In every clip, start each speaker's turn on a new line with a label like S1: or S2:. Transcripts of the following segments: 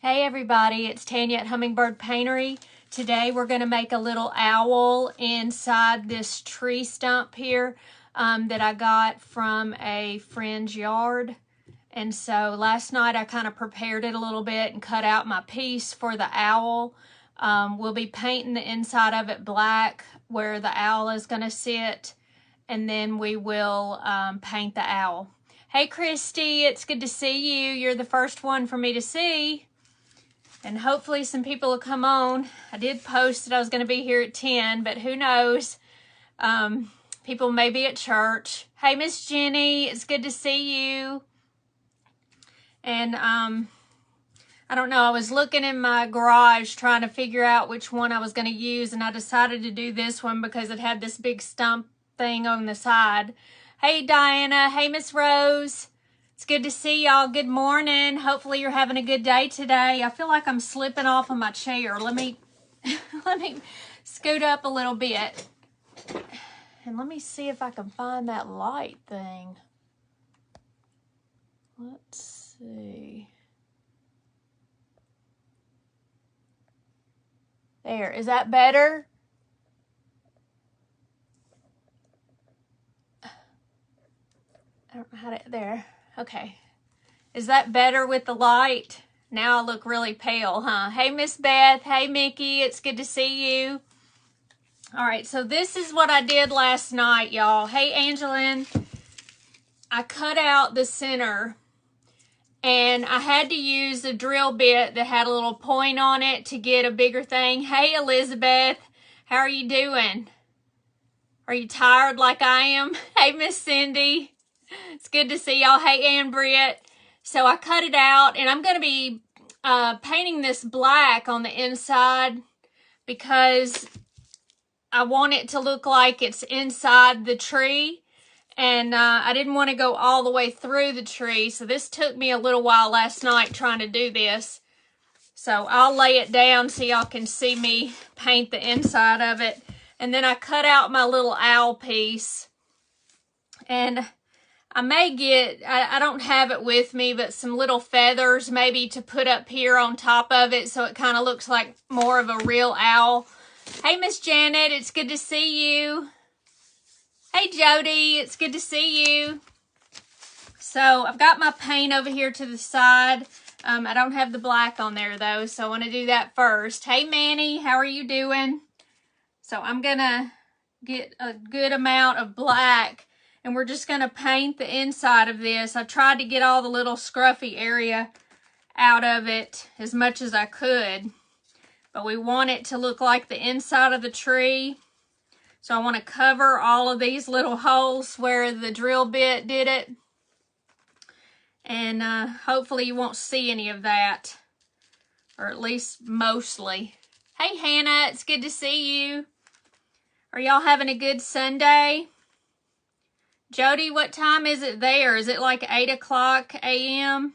S1: Hey everybody, it's Tanya at Hummingbird Paintery. Today we're going to make a little owl inside this tree stump here that I got from a friend's yard. And so last night I kind of prepared it a little bit and cut out my piece for the owl. We'll be painting the inside of it black where the owl is going to sit, and then we will paint the owl. Hey Christy, it's good to see you. You're the first one for me to see. And hopefully some people will come on. I did post that I was going to be here at 10, but who knows? People may be at church. Hey, Miss Jenny, it's good to see you. And I don't know, I was looking in my garage trying to figure out which one I was going to use, and I decided to do this one because it had this big stump thing on the side. Hey, Diana. Hey, Miss Rose. It's good to see y'all. Good morning. Hopefully you're having a good day today. I feel like I'm slipping off of my chair. Let me scoot up a little bit. And let me see if I can find that light thing. Let's see. There. Is that better? I don't know how to... There. Okay. Is that better with the light? Now I look really pale, huh? Hey, Miss Beth. Hey, Mickey. It's good to see you. All right, so this is what I did last night, y'all. Hey, Angeline. I cut out the center, and I had to use a drill bit that had a little point on it to get a bigger thing. Hey, Elizabeth. How are you doing? Are you tired like I am? Hey, Miss Cindy. It's good to see y'all. Hey, Ann Britt. So I cut it out, and I'm going to be painting this black on the inside because I want it to look like it's inside the tree, and I didn't want to go all the way through the tree, so this took me a little while last night trying to do this. So I'll lay it down so y'all can see me paint the inside of it. And then I cut out my little owl piece, and I may get, I don't have it with me, but some little feathers maybe to put up here on top of it so it kind of looks like more of a real owl. Hey, Miss Janet, it's good to see you. Hey, Jody, it's good to see you. So I've got my paint over here to the side. I don't have the black on there, though, so I want to do that first. Hey, Manny, how are you doing? So I'm going to get a good amount of black, and we're just going to paint the inside of this. I tried to get all the little scruffy area out of it as much as I could, but we want it to look like the inside of the tree. So I want to cover all of these little holes where the drill bit did it, and hopefully you won't see any of that, or at least mostly. Hey, Hannah, it's good to see you. Are y'all having a good Sunday? Jody, what time is it there? Is it like 8 o'clock a.m.?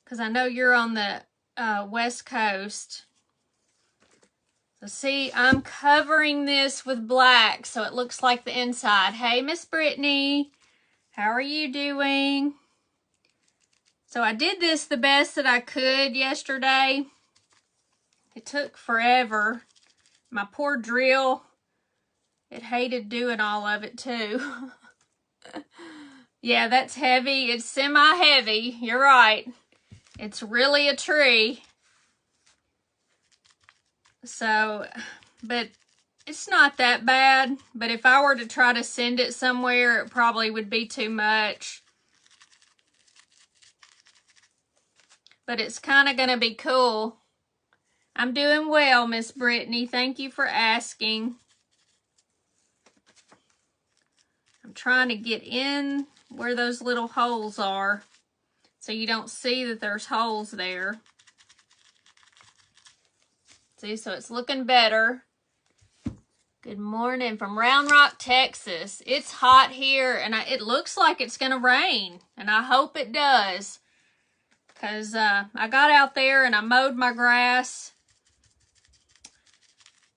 S1: Because I know you're on the West Coast. So see, I'm covering this with black so it looks like the inside. Hey, Miss Brittany, how are you doing? So I did this the best that I could yesterday. It took forever. My poor drill, it hated doing all of it too. Yeah, that's heavy. It's semi-heavy. You're right. It's really a tree. So, but it's not that bad. But if I were to try to send it somewhere, it probably would be too much. But it's kind of going to be cool. I'm doing well, Miss Brittany. Thank you for asking. I'm trying to get in where those little holes are so you don't see that there's holes there. See, so it's looking better. Good morning from Round Rock, Texas. It's hot here, and it looks like it's going to rain, and I hope it does. Because I got out there and I mowed my grass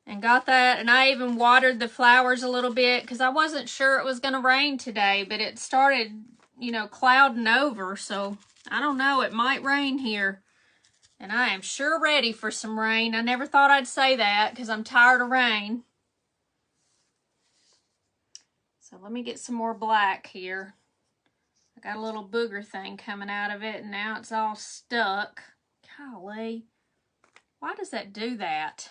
S1: and got that, and I even watered the flowers a little bit because I wasn't sure it was going to rain today, but it started you know, clouding over, so I don't know, it might rain here. And I am sure ready for some rain. I never thought I'd say that because I'm tired of rain. So let me get some more black here. I got a little booger thing coming out of it, and now it's all stuck. Golly, why does that do that?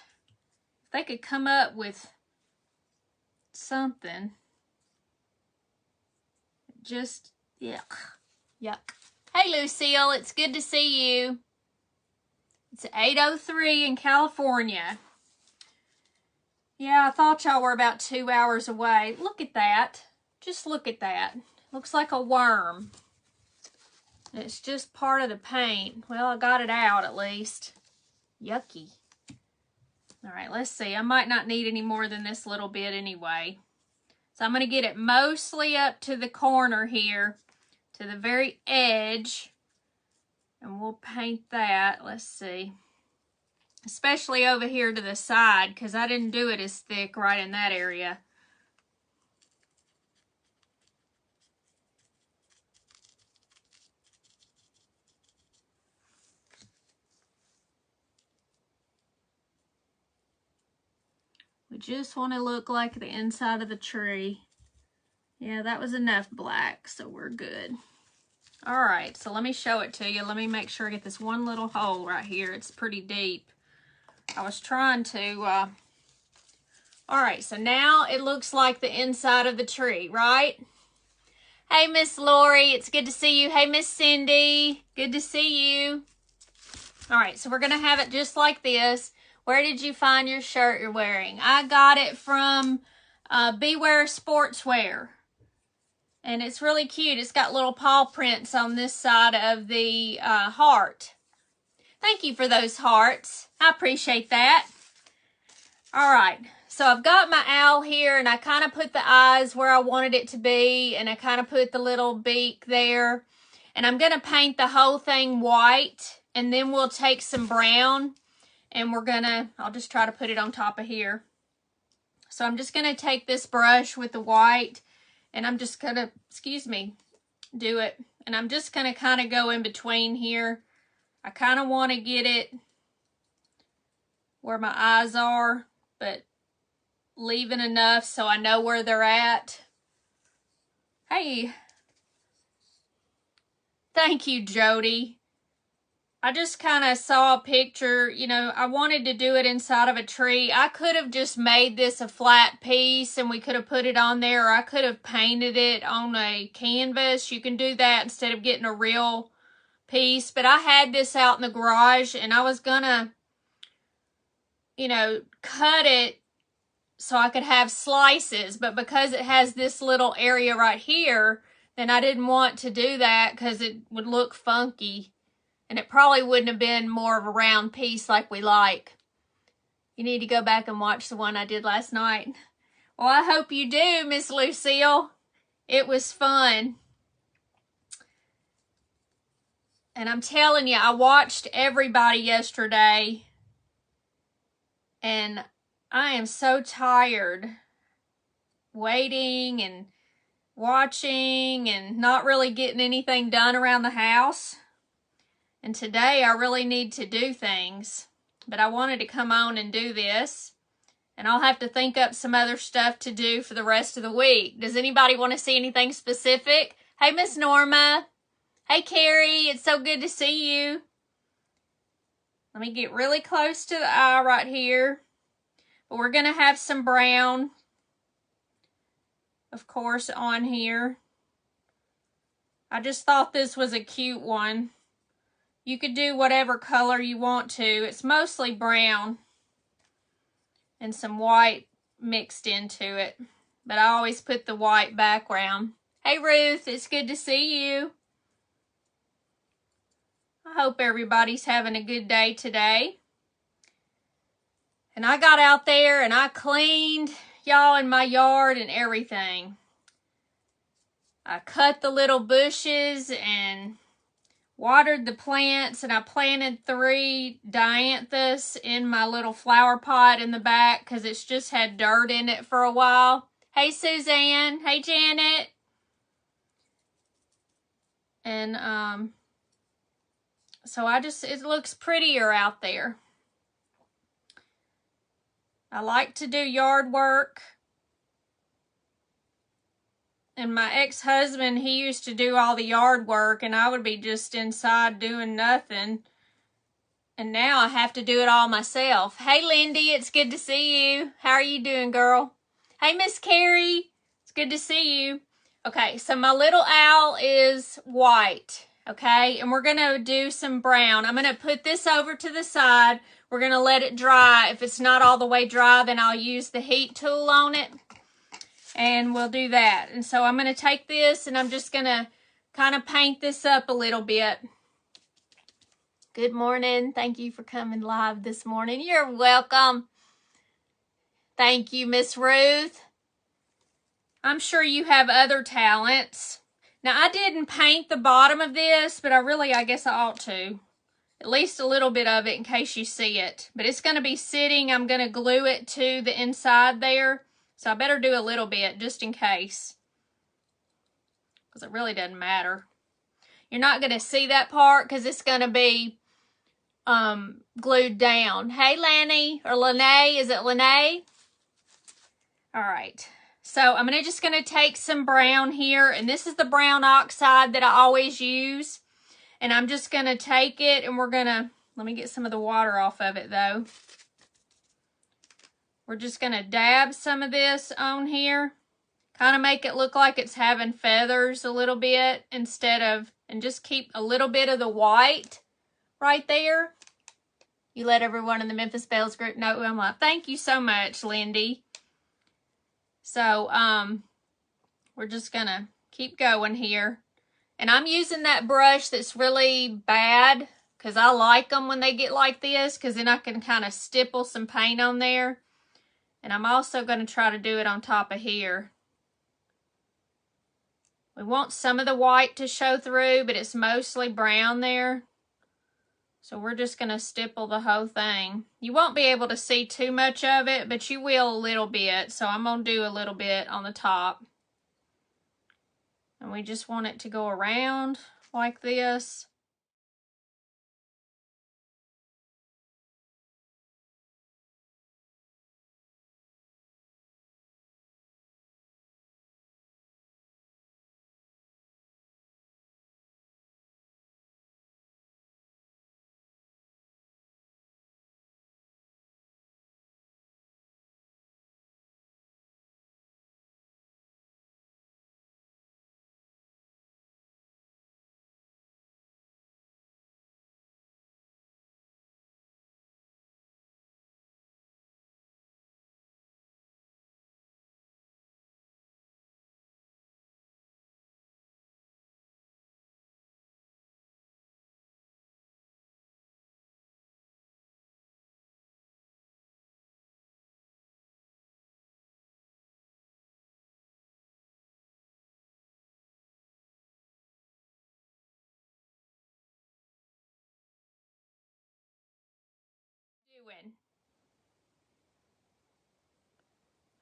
S1: If they could come up with something. Just, yuck. Yuck. Hey, Lucille, it's good to see you. It's 8:03 in California. Yeah, I thought y'all were about 2 hours away. Look at that. Just look at that. Looks like a worm. It's just part of the paint. Well, I got it out at least. Yucky. All right, let's see. I might not need any more than this little bit anyway. So I'm going to get it mostly up to the corner here, to the very edge. And we'll paint that. Let's see. Especially over here to the side, because I didn't do it as thick right in that area. We just want to look like the inside of the tree. Yeah, that was enough black, so we're good. All right, so let me show it to you. Let me make sure I get this one little hole right here. It's pretty deep. I was trying to, all right, so now it looks like the inside of the tree, right? Hey, Miss Lori, it's good to see you. Hey, Miss Cindy, good to see you. All right, so we're gonna have it just like this. Where did you find your shirt you're wearing? I got it from Beware Sportswear. And it's really cute. It's got little paw prints on this side of the heart. Thank you for those hearts. I appreciate that. All right. So I've got my owl here, and I kind of put the eyes where I wanted it to be, and I kind of put the little beak there. And I'm going to paint the whole thing white, and then we'll take some brown, and we're going to, I'll just try to put it on top of here. So I'm just going to take this brush with the white, and I'm just going to, excuse me, do it. And I'm just going to kind of go in between here. I kind of want to get it where my eyes are, but leaving enough so I know where they're at. Hey. Thank you, Jody. I just kind of saw a picture, you know, I wanted to do it inside of a tree. I could have just made this a flat piece and we could have put it on there, or I could have painted it on a canvas. You can do that instead of getting a real piece. But I had this out in the garage and I was gonna, you know, cut it so I could have slices. But because it has this little area right here, then I didn't want to do that because it would look funky. And it probably wouldn't have been more of a round piece like we like. You need to go back and watch the one I did last night. Well, I hope you do, Miss Lucille. It was fun. And I'm telling you, I watched everybody yesterday. And I am so tired waiting and watching and not really getting anything done around the house. And today I really need to do things, but I wanted to come on and do this, and I'll have to think up some other stuff to do for the rest of the week. Does anybody want to see anything specific? Hey, Miss Norma. Hey, Carrie. It's so good to see you. Let me get really close to the eye right here. But we're going to have some brown, of course, on here. I just thought this was a cute one. You could do whatever color you want to. It's mostly brown and some white mixed into it. But I always put the white background. Hey, Ruth, it's good to see you. I hope everybody's having a good day today. And I got out there and I cleaned, y'all, in my yard and everything. I cut the little bushes and watered the plants, and I planted 3 dianthus in my little flower pot in the back because it's just had dirt in it for a while. Hey, Suzanne. Hey, Janet. And so it looks prettier out there. I like to do yard work. And my ex-husband, he used to do all the yard work, and I would be just inside doing nothing. And now I have to do it all myself. Hey, Lindy, it's good to see you. How are you doing, girl? Hey, Miss Carrie, it's good to see you. Okay, so my little owl is white, okay? And we're going to do some brown. I'm going to put this over to the side. We're going to let it dry. If it's not all the way dry, then I'll use the heat tool on it. And we'll do that. And so I'm going to take this and I'm just going to kind of paint this up a little bit. Good morning. Thank you for coming live this morning. You're welcome. Thank you, Miss Ruth. I'm sure you have other talents. Now, I didn't paint the bottom of this, but I guess I ought to. At least a little bit of it in case you see it. But it's going to be sitting. I'm going to glue it to the inside there. So I better do a little bit just in case. Because it really doesn't matter. You're not going to see that part because it's going to be glued down. Hey, Lanny, or Lene. Is it Lene? All right. So I'm just going to take some brown here. And this is the brown oxide that I always use. And I'm just going to take it and we're going to, let me get some of the water off of it though. We're just going to dab some of this on here. Kind of make it look like it's having feathers a little bit instead of, and just keep a little bit of the white right there. You let everyone in the Memphis Bells group know who I'm like. Thank you so much, Lindy. So, we're just going to keep going here. And I'm using that brush that's really bad because I like them when they get like this because then I can kind of stipple some paint on there. And I'm also going to try to do it on top of here. We want some of the white to show through, but it's mostly brown there. So we're just going to stipple the whole thing. You won't be able to see too much of it, but you will a little bit. So I'm going to do a little bit on the top. And we just want it to go around like this.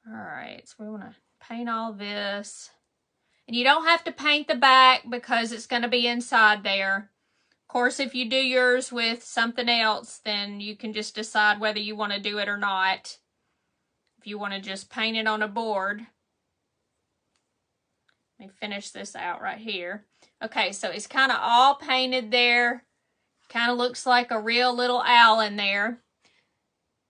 S1: All right, so we want to paint all this. And you don't have to paint the back because it's going to be inside there. Of course, if you do yours with something else, then you can just decide whether you want to do it or not. If you want to just paint it on a board. Let me finish this out right here. Okay, so it's kind of all painted there. Kind of looks like a real little owl in there.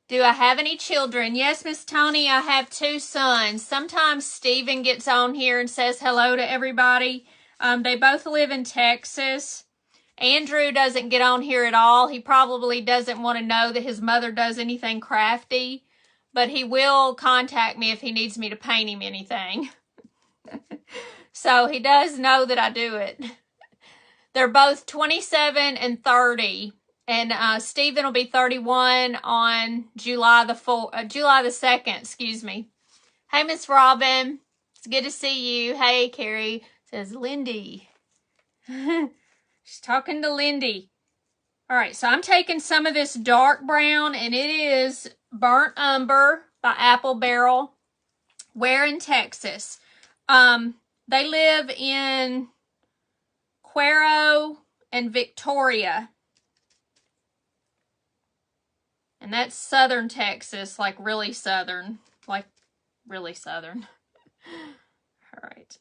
S1: Do I have any children? Yes, Miss Tony, I have 2 sons. Sometimes Stephen gets on here and says hello to everybody. They both live in Texas. Andrew doesn't get on here at all. He probably doesn't want to know that his mother does anything crafty, but he will contact me if he needs me to paint him anything. So he does know that I do it. They're both 27 and 30. And Stephen will be 31 on July the 2nd, excuse me. Hey, Miss Robin. It's good to see you. Hey, Carrie. Says Lindy. She's talking to Lindy. All right, so I'm taking some of this dark brown, and it is Burnt Umber by Apple Barrel. Where in Texas? They live in Cuero and Victoria. And that's southern Texas, like really southern. Like really southern. All right.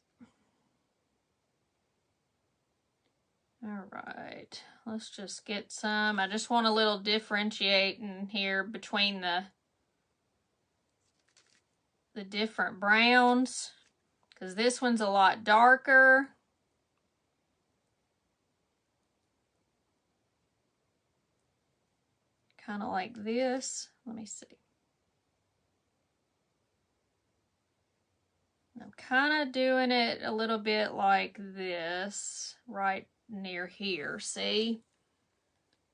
S1: All right. Let's just get some. I just want a little differentiating here between the different browns, because this one's a lot darker. Kind of like this. Let me see. I'm kind of doing it a little bit like this, right near here. See?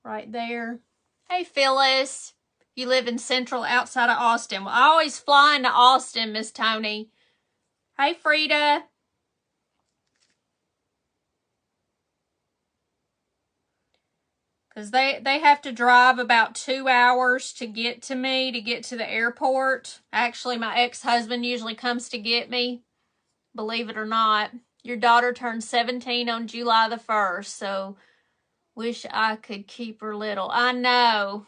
S1: Right there. Hey, Phyllis. You live in Central outside of Austin. Well, I always fly into Austin, Miss Tony. Hey, Frida. Because they have to drive about 2 hours to get to me, to get to the airport. Actually, my ex-husband usually comes to get me, believe it or not. Your daughter turned 17 on July the 1st, so wish I could keep her little. I know.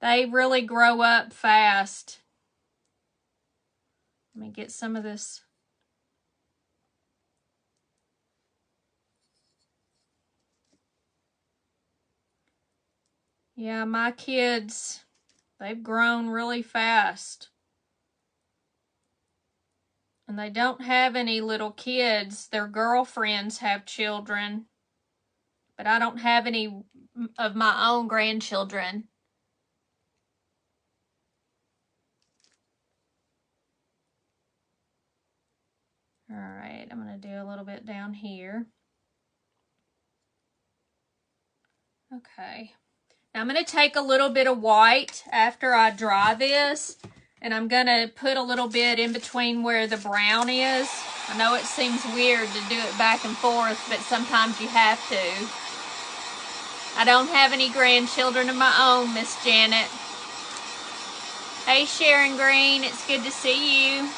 S1: They really grow up fast. Let me get some of this. Yeah, my kids, they've grown really fast. And they don't have any little kids. Their girlfriends have children. But I don't have any of my own grandchildren. All right, I'm going to do a little bit down here. Okay. Now I'm going to take a little bit of white after I dry this, and I'm going to put a little bit in between where the brown is. I know it seems weird to do it back and forth, but sometimes you have to. I don't have any grandchildren of my own, Miss Janet. Hey, Sharon Green, it's good to see you.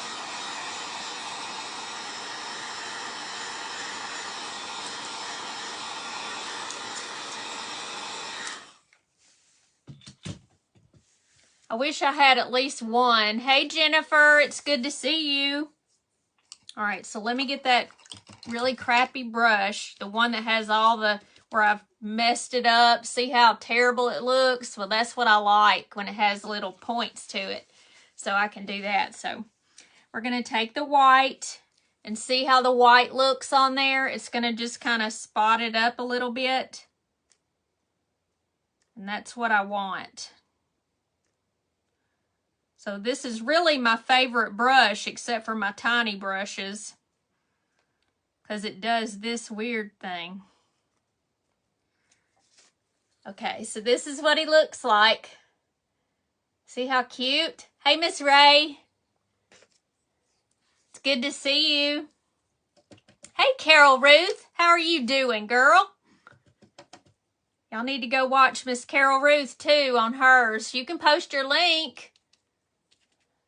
S1: I wish I had at least one. Hey, Jennifer, it's good to see you. All right, so let me get that really crappy brush, the one that has all the, where I've messed it up. See how terrible it looks? Well, that's what I like, when it has little points to it. So I can do that. So we're going to take the white and see how the white looks on there. It's going to just kind of spot it up a little bit. And that's what I want. So this is really my favorite brush, except for my tiny brushes, because it does this weird thing. Okay, so this is what he looks like. See how cute? Hey, Miss Ray. It's good to see you. Hey, Carol Ruth. How are you doing, girl? Y'all need to go watch Miss Carol Ruth, too, on hers. You can post your link.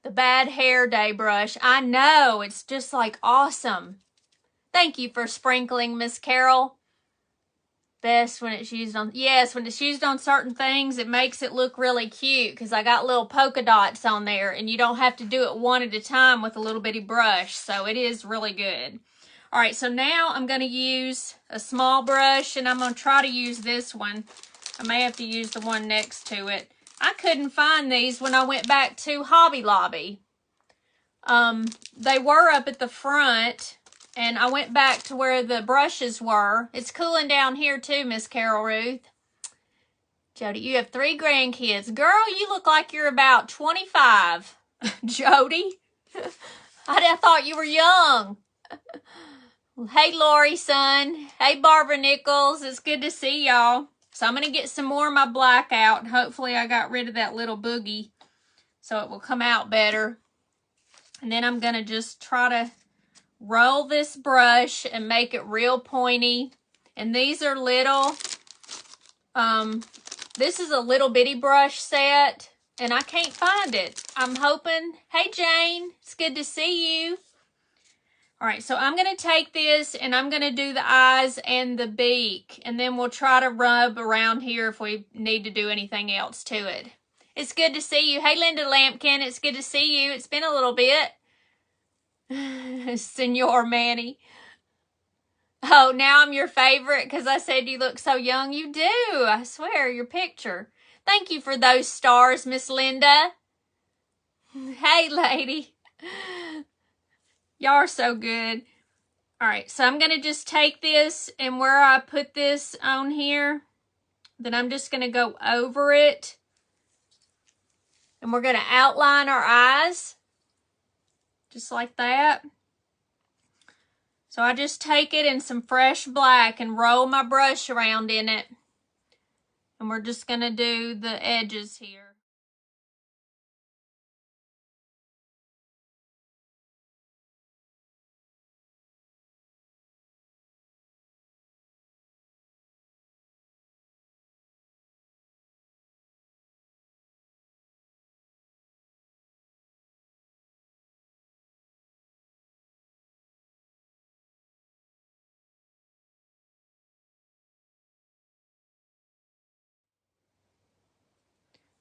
S1: The Bad Hair Day brush. I know. It's just like awesome. Thank you for sprinkling, Miss Carol. Best when it's used on, yes, when it's used on certain things, it makes it look really cute because I got little polka dots on there and you don't have to do it one at a time with a little bitty brush. So it is really good. All right, so now I'm going to use a small brush and I'm going to try to use this one. I may have to use the one next to it. I couldn't find these when I went back to Hobby Lobby. They were up at the front, and I went back to where the brushes were. It's cooling down here too, Miss Carol Ruth. Jody, you have 3 grandkids. Girl, you look like you're about 25. Jody, I thought you were young. Hey, Lori, son. Hey, Barbara Nichols. It's good to see y'all. So I'm going to get some more of my black out. And hopefully I got rid of that little boogie so it will come out better. And then I'm going to just try to roll this brush and make it real pointy. And these are little, this is a little bitty brush set. And I can't find it. I'm hoping, hey, Jane, it's good to see you. All right, so I'm going to take this and I'm going to do the eyes and the beak, and then we'll try to rub around here if we need to do anything else to it. It's good to see you. Hey, Linda Lampkin, it's good to see you. It's been a little bit. Senor Manny. Oh, now I'm your favorite because I said you look so young. You do, I swear, your picture. Thank you for those stars, Miss Linda. Hey, lady. Y'all are so good. All right, so I'm going to just take this, and where I put this on here, then I'm just going to go over it. And we're going to outline our eyes, just like that. So I just take it in some fresh black and roll my brush around in it. And we're just going to do the edges here.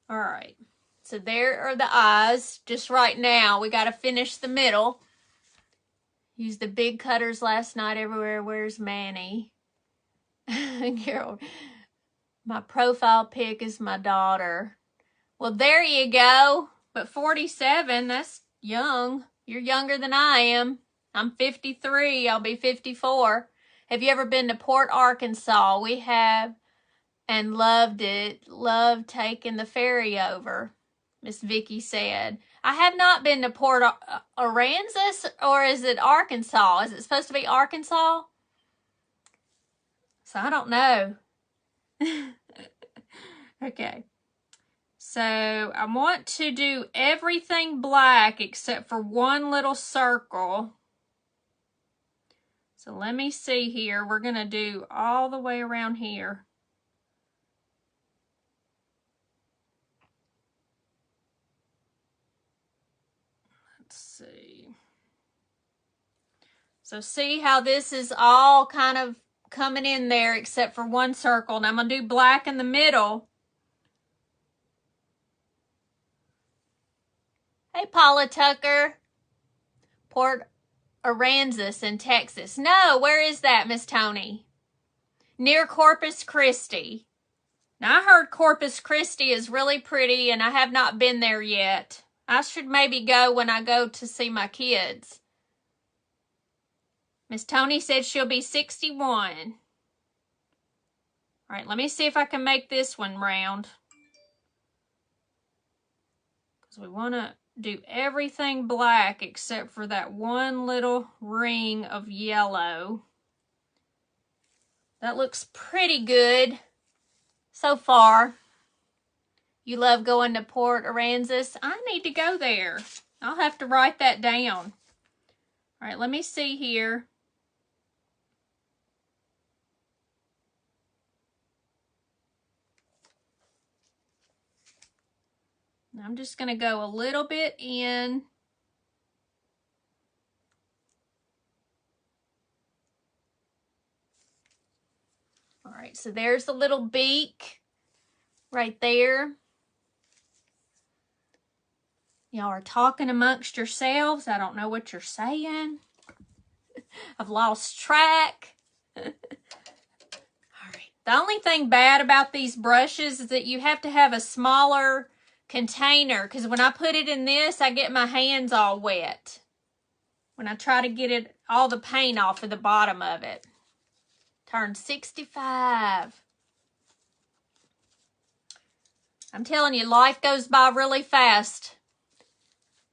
S1: All right, so there are the eyes. Just right now, we got to finish the middle. Used the big cutters last night everywhere. Where's Manny? Carol, my profile pic is my daughter. Well, there you go. But 47, that's young. You're younger than I am. I'm 53. I'll be 54. Have you ever been to Port Arkansas? We have, and loved it. Loved taking the ferry over, Miss Vicky said. I have not been to Port Aransas, or is it Arkansas? Is it supposed to be Arkansas? So I don't know. Okay. So I want to do everything black except for one little circle. So let me see here. We're going to do all the way around here. Let's see. So see how this is all kind of coming in there except for one circle. Now I'm going to do black in the middle. Hey, Paula Tucker. Port Aransas in Texas. No, where is that, Miss Tony? Near Corpus Christi. Now, I heard Corpus Christi is really pretty, and I have not been there yet. I should maybe go when I go to see my kids. Miss Tony said she'll be 61. All right, let me see if I can make this one round. Because we want to do everything black except for that one little ring of yellow. That looks pretty good so far. You love going to Port Aransas? I need to go there. I'll have to write that down. All right, let me see here. I'm just going to go a little bit in. All right, so there's the little beak right there. Y'all are talking amongst yourselves. I don't know what you're saying. I've lost track. All right. The only thing bad about these brushes is that you have to have a smaller container, because when I put it in this, I get my hands all wet when I try to get it, all the paint off of the bottom of it. Turned 65. I'm telling you, life goes by really fast.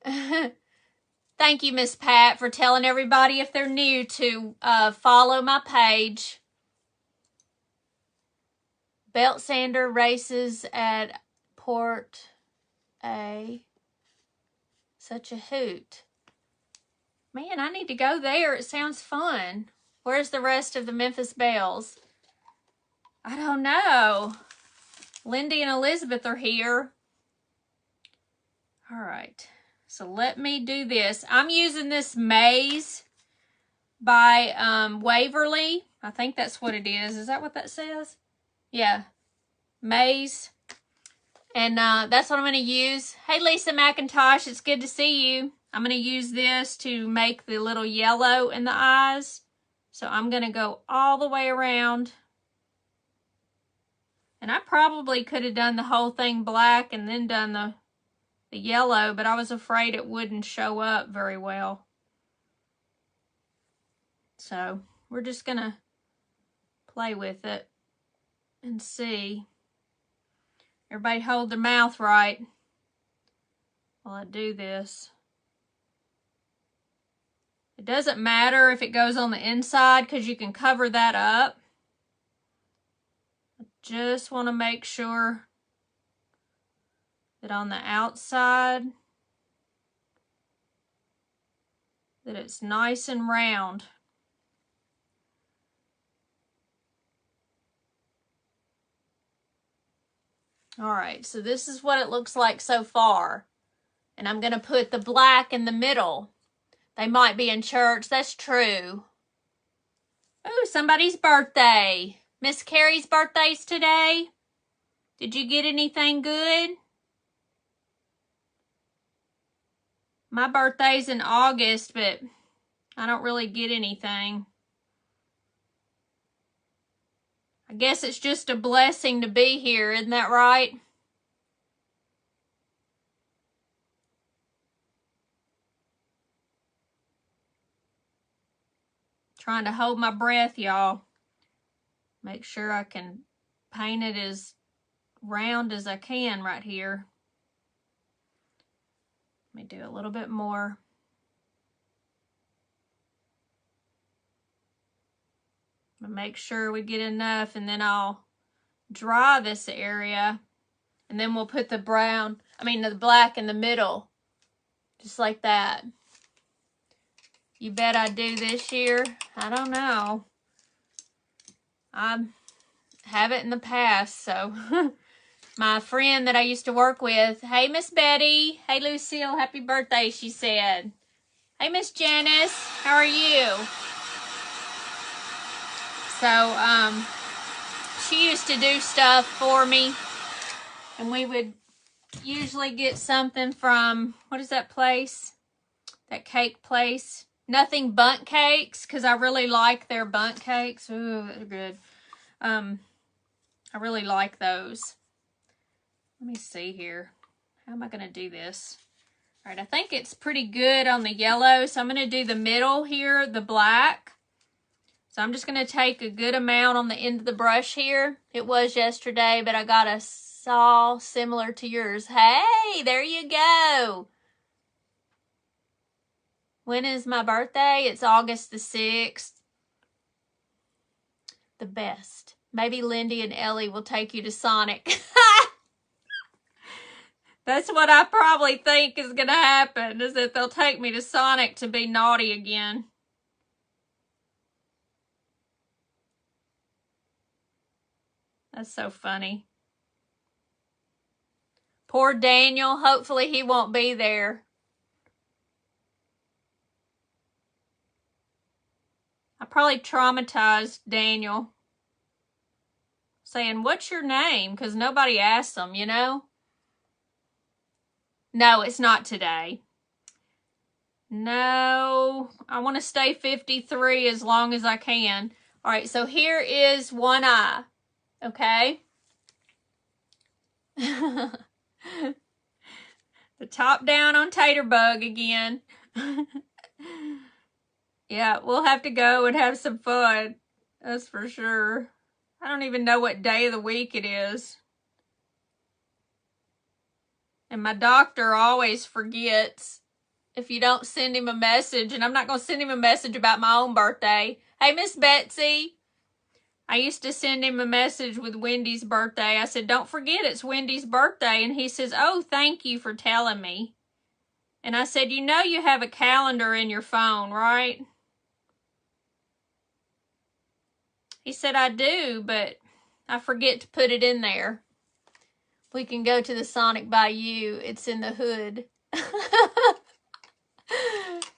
S1: Thank you, Miss Pat, for telling everybody, if they're new, to follow my page. Belt sander races at Port A. Such a hoot. Man, I need to go there. It sounds fun. Where's the rest of the Memphis Belles? I don't know. Lindy and Elizabeth are here. All right. So let me do this. I'm using this Maze by Waverly. I think that's what it is. Is that what that says? Yeah. Maize. And that's what I'm going to use. Hey, Lisa McIntosh, it's good to see you. I'm going to use this to make the little yellow in the eyes. So I'm going to go all the way around. And I probably could have done the whole thing black and then done the yellow, but I was afraid it wouldn't show up very well. So we're just going to play with it and see. Everybody hold their mouth right while I do this. It doesn't matter if it goes on the inside because you can cover that up. I just want to make sure that on the outside that it's nice and round. All right, so this is what it looks like so far. And I'm going to put the black in the middle. They might be in church. That's true. Oh, somebody's birthday. Miss Carrie's birthday's today. Did you get anything good? My birthday's in August, but I don't really get anything. I guess it's just a blessing to be here, isn't that right? Trying to hold my breath, y'all. Make sure I can paint it as round as I can right here. Let me do a little bit more. Make sure we get enough, and then I'll dry this area, and then we'll put the black in the middle, just like that. You bet I do this year. I don't know. I have it in the past, so my friend that I used to work with, hey Miss Betty, hey Lucille, happy birthday, she said. Hey Miss Janice, how are you? So, she used to do stuff for me, and we would usually get something from, what is that place? That cake place? Nothing Bundt Cakes, because I really like their Bundt Cakes. Ooh, they're good. I really like those. Let me see here. How am I going to do this? All right, I think it's pretty good on the yellow, so I'm going to do the middle here, the black. So I'm just going to take a good amount on the end of the brush here. It was yesterday, but I got a saw similar to yours. Hey, there you go. When is my birthday? It's August the 6th. The best. Maybe Lindy and Ellie will take you to Sonic. That's what I probably think is going to happen, is that they'll take me to Sonic to be naughty again. That's so funny. Poor Daniel. Hopefully he won't be there. I probably traumatized Daniel. Saying, what's your name? Because nobody asked him, you know? No, it's not today. No, I want to stay 53 as long as I can. All right, so here is one eye. Okay? The top down on Taterbug again. Yeah, we'll have to go and have some fun. That's for sure. I don't even know what day of the week it is. And my doctor always forgets if you don't send him a message. And I'm not going to send him a message about my own birthday. Hey, Miss Betsy. I used to send him a message with Wendy's birthday. I said, don't forget it's Wendy's birthday. And he says, oh, thank you for telling me. And I said, you know you have a calendar in your phone, right? He said, I do, but I forget to put it in there. We can go to the Sonic Bayou. It's in the hood.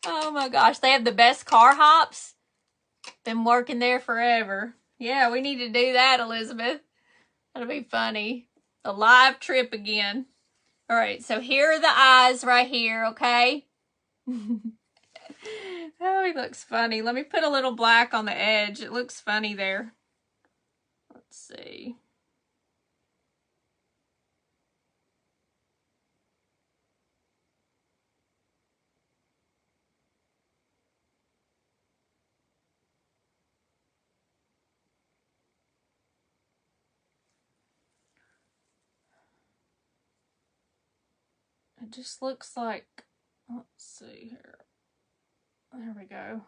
S1: Oh my gosh, they have the best car hops. Been working there forever. Yeah, we need to do that, Elizabeth. That'll be funny. A live trip again. All right, so here are the eyes right here, okay? Oh, he looks funny. Let me put a little black on the edge. It looks funny there. Let's see. It just looks like, let's see here. There we go.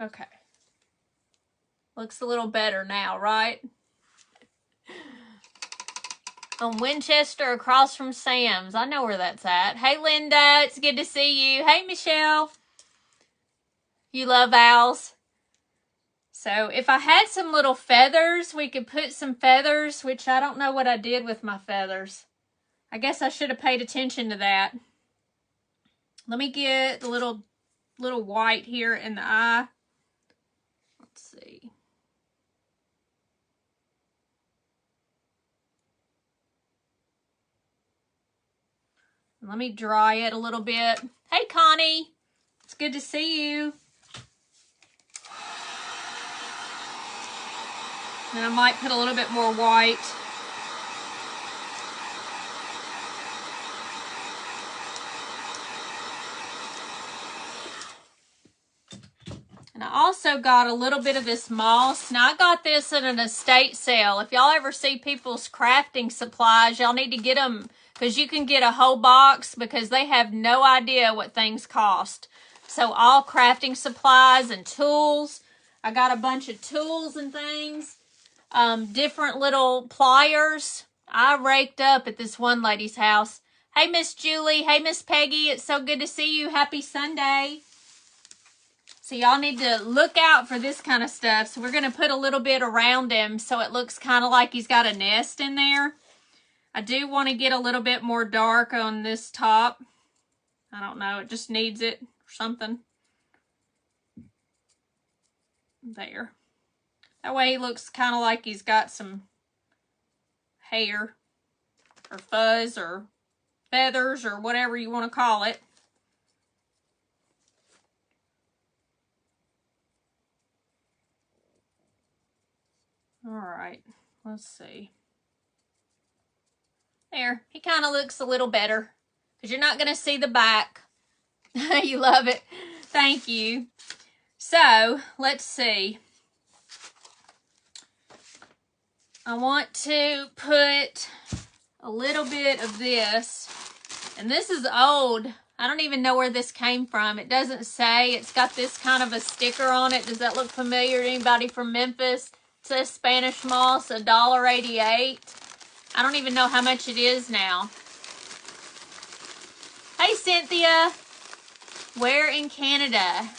S1: Okay. Looks a little better now, right? On Winchester across from Sam's. I know where that's at. Hey, Linda. It's good to see you. Hey, Michelle. You love owls. So if I had some little feathers, we could put some feathers, which I don't know what I did with my feathers. I guess I should have paid attention to that. Let me get the little white here in the eye. Let's see. Let me dry it a little bit. Hey, Connie. It's good to see you. And I might put a little bit more white. And I also got a little bit of this moss. Now, I got this at an estate sale. If y'all ever see people's crafting supplies, y'all need to get them, because you can get a whole box because they have no idea what things cost. So all crafting supplies and tools. I got a bunch of tools and things. Different little pliers. I raked up at this one lady's house. Hey, Miss Julie. Hey, Miss Peggy. It's so good to see you. Happy Sunday. So y'all need to look out for this kind of stuff. So we're going to put a little bit around him so it looks kind of like he's got a nest in there. I do want to get a little bit more dark on this top. I don't know. It just needs it or something. There. That way he looks kind of like he's got some hair or fuzz or feathers or whatever you want to call it. All right, let's see. There, he kind of looks a little better because you're not going to see the back. You love it. Thank you. So, let's see. I want to put a little bit of this, and this is old. I don't even know where this came from. It doesn't say. It's got this kind of a sticker on it. Does that look familiar to anybody from Memphis? It says Spanish moss, $1.88. I don't even know how much it is now. Hey, Cynthia. Where in Canada?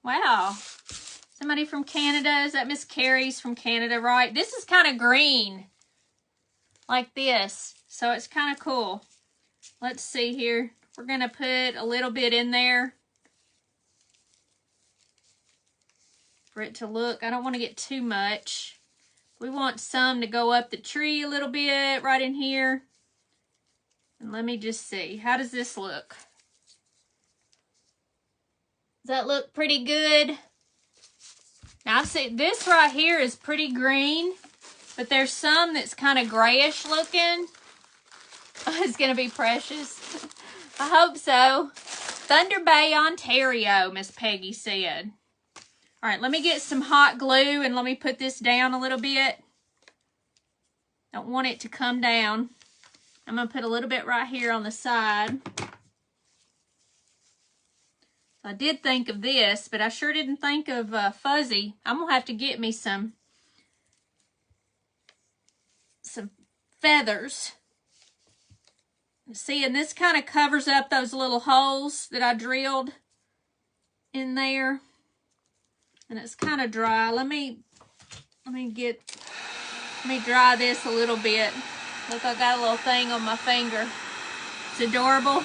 S1: Wow. Somebody from Canada. Is that Miss Carrie's from Canada, right? This is kind of green. Like this. So it's kind of cool. Let's see here. We're going to put a little bit in there for it to look. I don't want to get too much. We want some to go up the tree a little bit right in here. And let me just see. How does this look? Does that look pretty good? Now, I see this right here is pretty green, but there's some that's kind of grayish looking. It's going to be precious. I hope so. Thunder Bay, Ontario, Miss Peggy said. All right, let me get some hot glue and let me put this down a little bit. Don't want it to come down. I'm going to put a little bit right here on the side. I did think of this, but I sure didn't think of Fuzzy. I'm going to have to get me some feathers. See, and this kind of covers up those little holes that I drilled in there. And it's kind of dry. Let me dry this a little bit. Look, I got a little thing on my finger. It's adorable.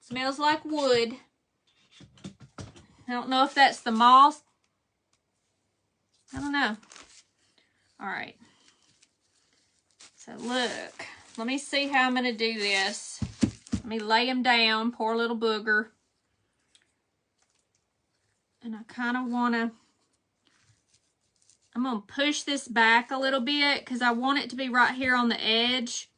S1: Smells like wood. I don't know if that's the moss. I don't know. All right. So look, let me see how I'm going to do this. Let me lay him down, poor little booger. And I kind of want to, I'm going to push this back a little bit because I want it to be right here on the edge.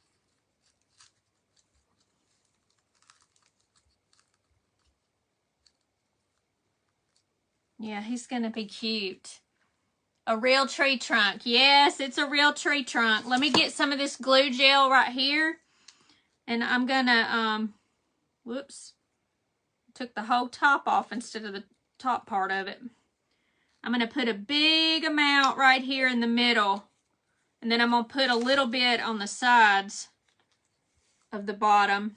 S1: Yeah, he's going to be cute. A real tree trunk. Yes, it's a real tree trunk. Let me get some of this glue gel right here. And I'm going to, whoops. Took the whole top off instead of the top part of it. I'm going to put a big amount right here in the middle. And then I'm going to put a little bit on the sides of the bottom.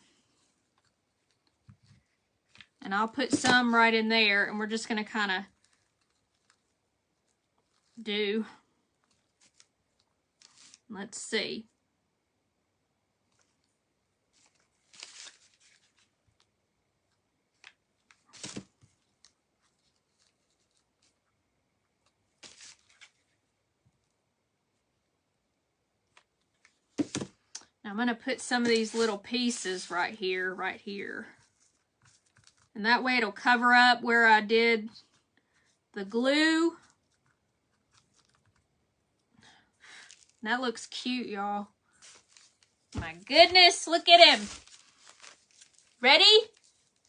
S1: And I'll put some right in there, and we're just going to kind of do. Let's see. Now I'm going to put some of these little pieces right here. And that way it'll cover up where I did the glue. That looks cute, y'all. My goodness, look at him. Ready?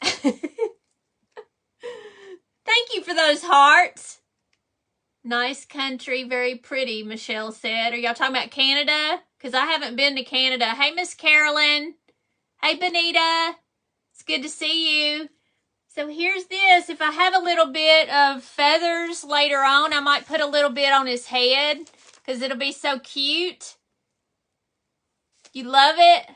S1: Thank you for those hearts. Nice country, very pretty, Michelle said. Are y'all talking about Canada? Because I haven't been to Canada. Hey, Miss Carolyn. Hey, Benita. It's good to see you. So here's this. If I have a little bit of feathers later on, I might put a little bit on his head because it'll be so cute. You love it?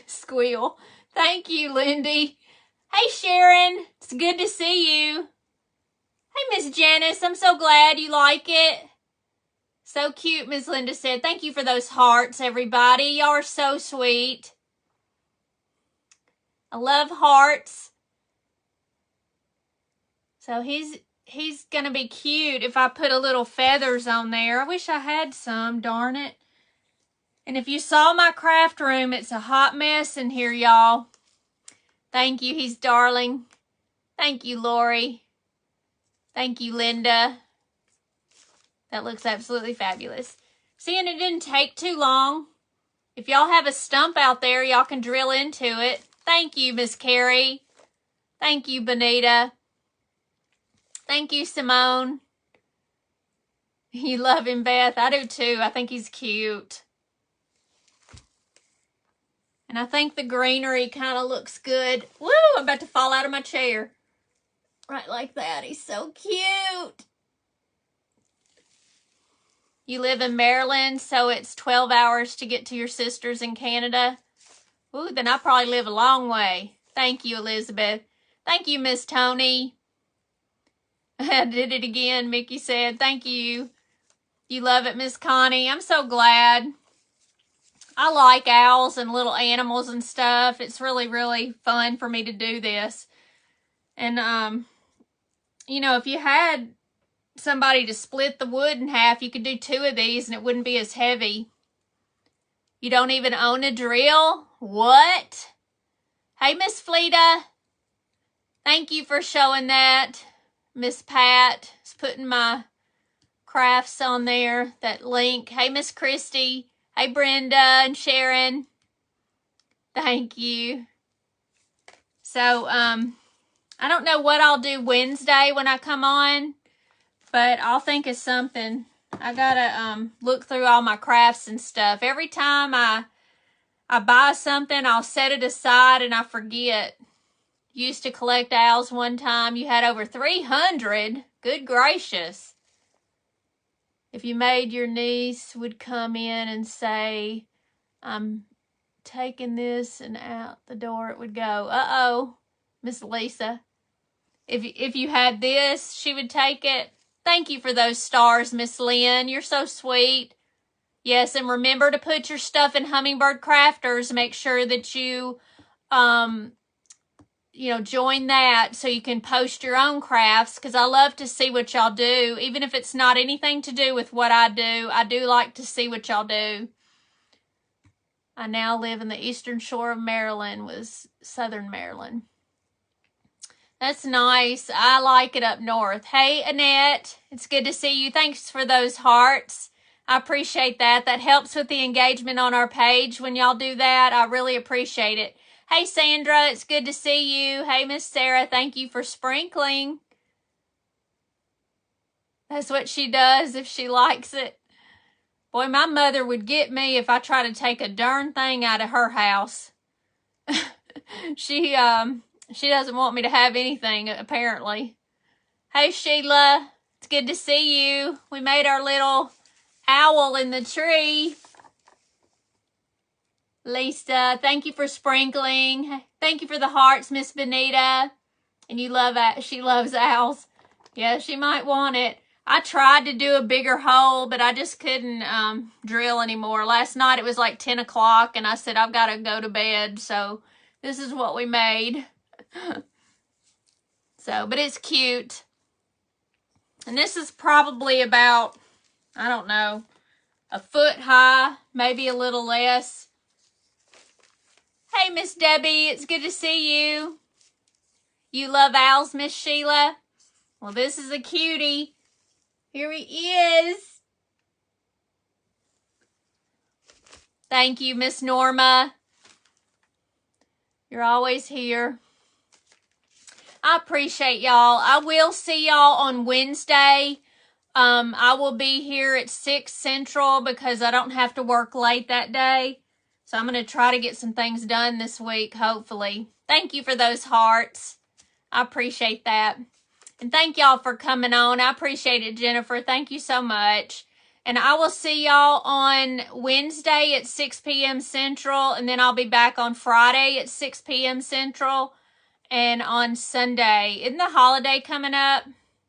S1: Squeal. Thank you, Lindy. Hey, Sharon. It's good to see you. Hey, Miss Janice. I'm so glad you like it. So cute, Miss Linda said. Thank you for those hearts, everybody. Y'all are so sweet. I love hearts. So he's going to be cute if I put a little feathers on there. I wish I had some, darn it. And if you saw my craft room, it's a hot mess in here, y'all. Thank you. He's darling. Thank you, Lori. Thank you, Linda. That looks absolutely fabulous. See, and it didn't take too long. If y'all have a stump out there, y'all can drill into it. Thank you, Miss Carrie. Thank you, Benita. Thank you, Simone. You love him, Beth. I do too. I think he's cute. And I think the greenery kind of looks good. Woo! I'm about to fall out of my chair. Right like that. He's so cute. You live in Maryland, so it's 12 hours to get to your sisters in Canada. Ooh, then I probably live a long way. Thank you, Elizabeth. Thank you, Miss Tony. I did it again, Mickey said. Thank you. You love it, Miss Connie. I'm so glad. I like owls and little animals and stuff. It's really, really fun for me to do this. And, you know, if you had somebody to split the wood in half, you could do 2 of these and it wouldn't be as heavy. You don't even own a drill? What? Hey, Miss Fleta. Thank you for showing that. Miss Pat is putting my crafts on there, that link. Hey, Miss Christy. Hey, Brenda and Sharon. Thank you. So, I don't know what I'll do Wednesday when I come on, but I'll think of something. I gotta look through all my crafts and stuff. Every time I buy something, I'll set it aside and I forget. Used to collect owls one time. You had over 300. Good gracious. If you made your niece would come in and say, I'm taking this, and out the door it would go. Uh-oh, Miss Lisa. If you had this, she would take it. Thank you for those stars, Miss Lynn. You're so sweet. Yes, and remember to put your stuff in Hummingbird Crafters. Make sure that you join that so you can post your own crafts, because I love to see what y'all do. Even if it's not anything to do with what I do like to see what y'all do. I now live in the eastern shore of Maryland, was southern Maryland. That's nice. I like it up north. Hey, Annette, it's good to see you. Thanks for those hearts. I appreciate that. That helps with the engagement on our page when y'all do that. I really appreciate it. Hey, Sandra, it's good to see you. Hey, Miss Sarah, thank you for sprinkling. That's what she does if she likes it. Boy, my mother would get me if I try to take a darn thing out of her house. She doesn't want me to have anything, apparently. Hey, Sheila, it's good to see you. We made our little owl in the tree. Lisa, thank you for sprinkling. Thank you for the hearts, Miss Benita. And she loves owls. Yeah, she might want it. I tried to do a bigger hole, but I just couldn't drill anymore. Last night it was like 10 o'clock, and I said, I've got to go to bed. So this is what we made. But it's cute. And this is probably about, I don't know, a foot high, maybe a little less. Hey, Miss Debbie, it's good to see you. You love owls, Miss Sheila? Well, this is a cutie. Here he is. Thank you, Miss Norma. You're always here. I appreciate y'all. I will see y'all on Wednesday. I will be here at 6 Central because I don't have to work late that day. So I'm going to try to get some things done this week, hopefully. Thank you for those hearts. I appreciate that. And thank y'all for coming on. I appreciate it, Jennifer. Thank you so much. And I will see y'all on Wednesday at 6 p.m. Central. And then I'll be back on Friday at 6 p.m. Central. And on Sunday. Isn't the holiday coming up?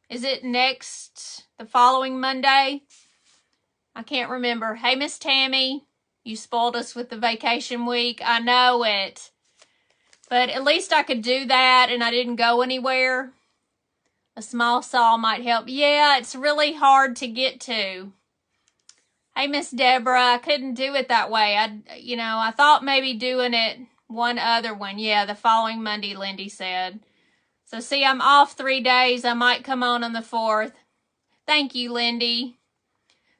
S1: Is it the following Monday? I can't remember. Hey, Miss Tammy. You spoiled us with the vacation week. I know it. But at least I could do that and I didn't go anywhere. A small saw might help. Yeah, it's really hard to get to. Hey, Miss Deborah, I couldn't do it that way. I thought maybe doing it one other one. Yeah, the following Monday, Lindy said. So, see, I'm off 3 days. I might come on the 4th. Thank you, Lindy.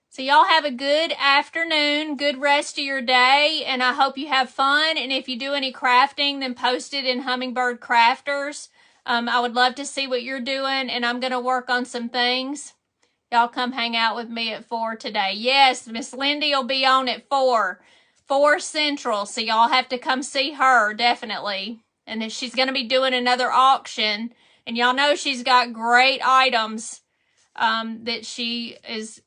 S1: So, y'all have a good afternoon, good rest of your day, and I hope you have fun. And if you do any crafting, then post it in Hummingbird Crafters. I would love to see what you're doing, and I'm going to work on some things. Y'all come hang out with me at 4 today. Yes, Miss Lindy will be on at 4 Central, so y'all have to come see her, definitely. And then she's going to be doing another auction, and y'all know she's got great items that she is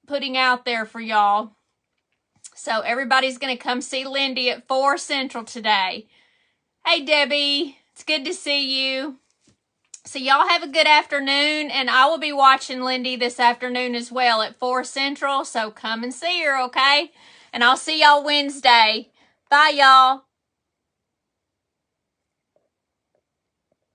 S1: putting out there for y'all. So everybody's going to come see Lindy at 4 Central today. Hey, Debbie. It's good to see you. So y'all have a good afternoon, and I will be watching Lindy this afternoon as well at 4 Central, so come and see her, okay? And I'll see y'all Wednesday. Bye, y'all.